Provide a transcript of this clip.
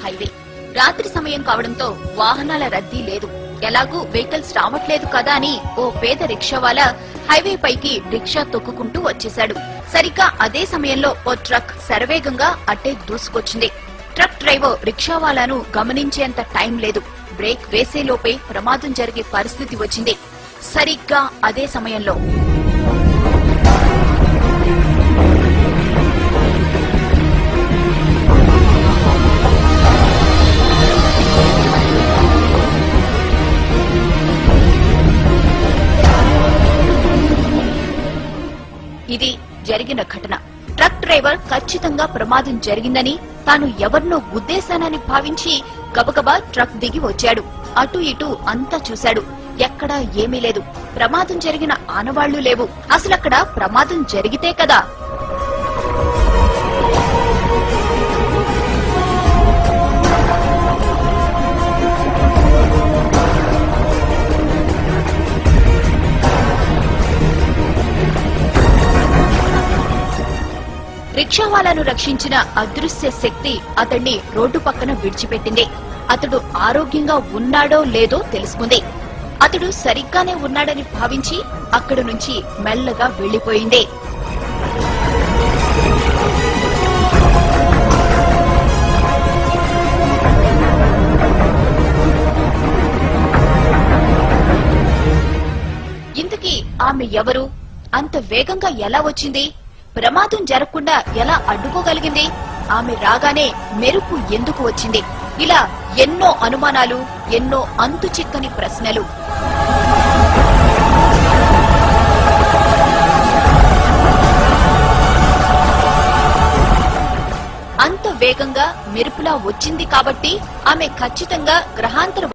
Highway. రాత్రి సమయం కావడంతో వాహనాల రద్దీ లేదు. ఎలాగూ వెహికల్స్ రావట్లేదు కదా అని ఓ పేద రిక్షావాలా హైవే పైకి రిక్షా తొక్కుకుంటూ వచ్చేశాడు. సరిగ్గా అదే సమయంలో ఓ ట్రక్ శరవేగంగా అట్టే దూసుకొచ్చింది. ట్రక్ డ్రైవర్ రిక్షావాలాను గమనించేంత టైం లేదు. బ్రేక్ వేసేలోపే ప్రమాదం జరిగే పరిస్థితి వచ్చింది. సరిగ్గా అదే సమయంలో ఇది జరిగిన ఘటన. ట్రక్ డ్రైవర్ ఖచ్చితంగా ప్రమాదం జరిగిందని, తాను ఎవరినో గుద్దేశానని భావించి గబగబా ట్రక్ దిగి వచ్చాడు. అటు ఇటు అంతా చూశాడు. ఎక్కడా ఏమీ లేదు. ప్రమాదం జరిగిన ఆనవాళ్లు లేవు. అసలక్కడ ప్రమాదం జరిగితే కదా. రిక్షావాలాను రక్షించిన అదృశ్య శక్తి అతన్ని రోడ్డు పక్కన విడిచిపెట్టింది. అతడు ఆరోగ్యంగా ఉన్నాడో లేదో తెలుసుకుంది. అతడు సరిగ్గానే ఉన్నాడని భావించి అక్కడి నుంచి మెల్లగా వెళ్లిపోయింది. ఇంతకీ ఆమె ఎవరు? అంత వేగంగా ఎలా వచ్చింది? ప్రమాదం జరగకుండా ఎలా అడ్డుకోగలిగింది? ఆమె రాగానే మెరుపు ఎందుకు వచ్చింది? ఇలా ఎన్నో అనుమానాలు, ఎన్నో అంతు చిక్కని ప్రశ్నలు. అంత వేగంగా మెరుపులా వచ్చింది కాబట్టి ఆమె ఖచ్చితంగా గ్రహాంతర